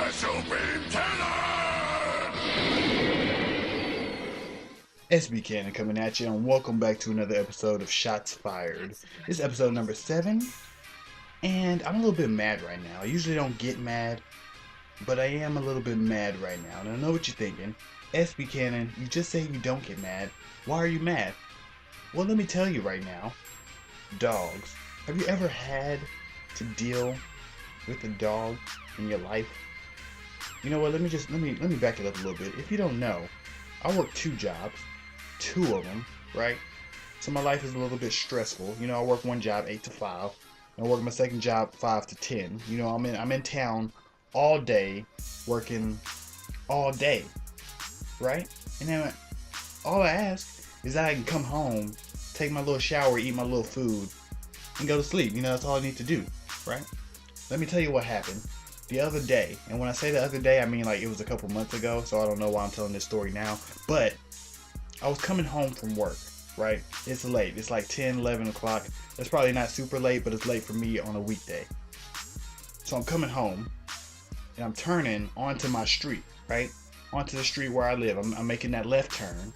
Special Beam Cannon! SBCannon coming at you, and welcome back to another episode of Shots Fired. This is episode number 7, and I'm a little bit mad right now. I usually don't get mad, but I am a little bit mad right now. And I know what you're thinking. SBCannon, you just say you don't get mad. Why are you mad? Well, let me tell you right now. Dogs. Have you ever had to deal with a dog in your life? You know what, let me back it up a little bit. If you don't know, I work 2 jobs. 2 of them, right? So my life is a little bit stressful. You know, I work one job 8 to 5. And I work my second job 5 to 10. You know, I'm in town all day, working all day, right? And then all I ask is that I can come home, take my little shower, eat my little food, and go to sleep. You know, that's all I need to do, right? Let me tell you what happened the other day. And when I say the other day, I mean like it was a couple months ago, so I don't know why I'm telling this story now. But I was coming home from work, right? It's late. It's like 10, 11 o'clock. It's probably not super late, but it's late for me on a weekday. So I'm coming home, and I'm turning onto my street, right? Onto the street where I live. I'm making that left turn.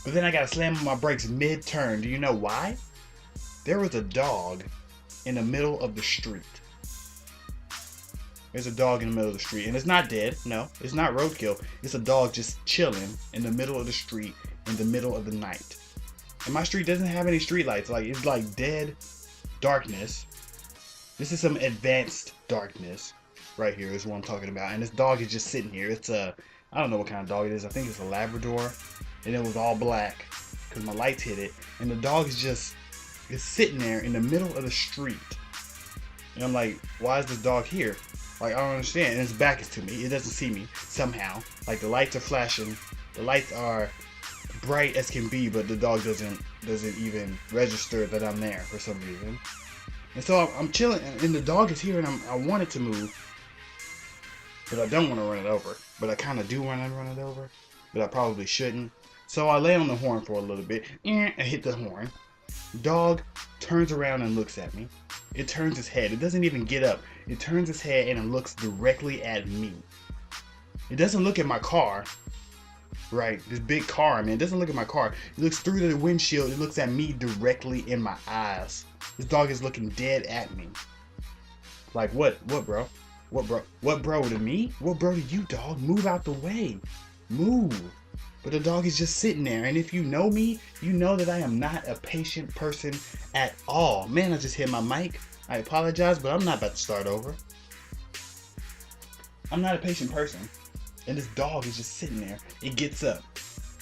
But then I got to slam on my brakes mid-turn. Do you know why? There was a dog in the middle of the street. There's a dog in the middle of the street, and it's not dead. No, it's not roadkill. It's a dog just chilling in the middle of the street in the middle of the night. And my street doesn't have any street lights. Like, it's like dead darkness. This is some advanced darkness right here is what I'm talking about. And this dog is just sitting here. It's I don't know what kind of dog it is. I think it's a Labrador, and it was all black because my lights hit it. And the dog is sitting there in the middle of the street. And I'm like, why is this dog here? Like, I don't understand. And its back is to me. It doesn't see me somehow. Like, the lights are flashing. The lights are bright as can be, but the dog doesn't even register that I'm there for some reason. And so I'm chilling, and the dog is here, and I want it to move, but I don't want to run it over. But I kind of do want to run it over, but I probably shouldn't. So I lay on the horn for a little bit, and I hit the horn. Dog turns around and looks at me. It turns its head. It doesn't even get up. It turns its head and it looks directly at me. It doesn't look at my car. Right, this big car, I mean, it doesn't look at my car. It looks through the windshield. It looks at me directly in my eyes. This dog is looking dead at me. Like, what, bro? What, bro, to me? What, bro, to you, dog? Move out the way. Move. But the dog is just sitting there. And if you know me, you know that I am not a patient person at all. Man, I just hit my mic. I apologize, but I'm not about to start over. I'm not a patient person. And this dog is just sitting there. It gets up,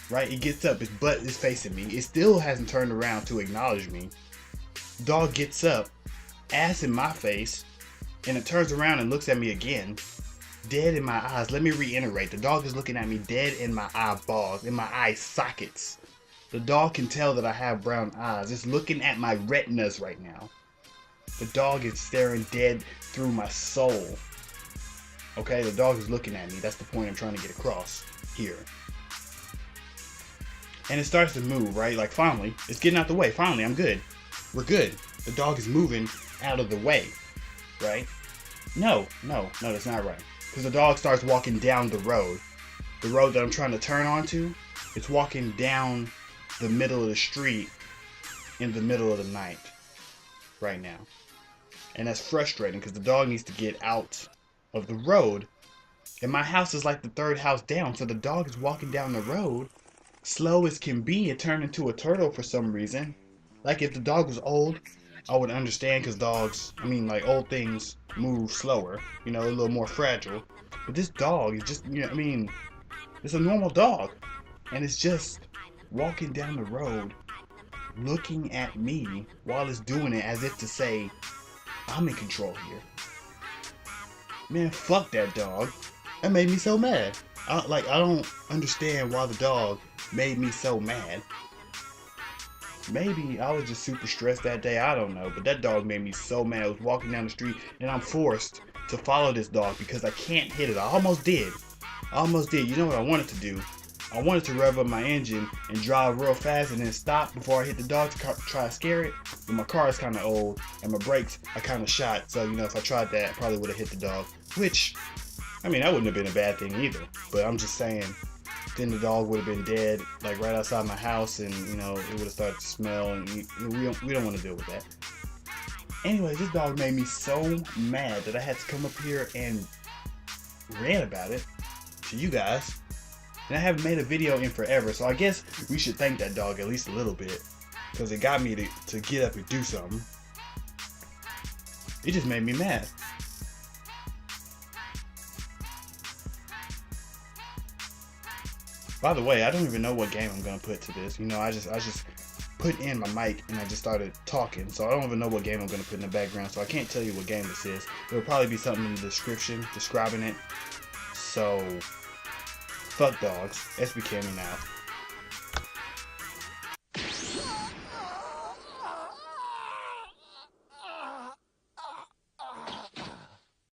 right? It gets up. Its butt is facing me. It still hasn't turned around to acknowledge me. Dog gets up, ass in my face, and it turns around and looks at me again, dead in my eyes. Let me reiterate. The dog is looking at me dead in my eyeballs, in my eye sockets. The dog can tell that I have brown eyes. It's looking at my retinas right now. The dog is staring dead through my soul. Okay, the dog is looking at me. That's the point I'm trying to get across here. And it starts to move, right? Like, finally, it's getting out the way. Finally, I'm good. We're good. The dog is moving out of the way, right? No, that's not right. Because the dog starts walking down the road. The road that I'm trying to turn onto, it's walking down the middle of the street in the middle of the night right now. And that's frustrating because the dog needs to get out of the road, and my house is like the 3rd house down, so the dog is walking down the road slow as can be. It turned into a turtle for some reason. Like, if the dog was old, I would understand, because dogs, I mean, like, old things move slower, you know, a little more fragile. But this dog is just, you know, I mean, it's a normal dog, and it's just walking down the road looking at me while it's doing it as if to say, I'm in control here. Man, fuck that dog. That made me so mad. I don't understand why the dog made me so mad. Maybe I was just super stressed that day. I don't know. But that dog made me so mad. I was walking down the street, and I'm forced to follow this dog because I can't hit it. I almost did. You know what I wanted to do? I wanted to rev up my engine and drive real fast and then stop before I hit the dog to try to scare it. But my car is kind of old and my brakes are kind of shot. So, you know, if I tried that, I probably would have hit the dog. Which I mean, that wouldn't have been a bad thing either. But I'm just saying, then the dog would have been dead, like right outside my house, and you know, it would have started to smell, and we don't want to deal with that. Anyway, this dog made me so mad that I had to come up here and rant about it to you guys. And I haven't made a video in forever, so I guess we should thank that dog at least a little bit, because it got me to get up and do something. It just made me mad. By the way, I don't even know what game I'm gonna put to this. You know, I just put in my mic and I just started talking, so I don't even know what game I'm gonna put in the background. So I can't tell you what game this is. There'll probably be something in the description describing it. So, fuck dogs. SBCannon out.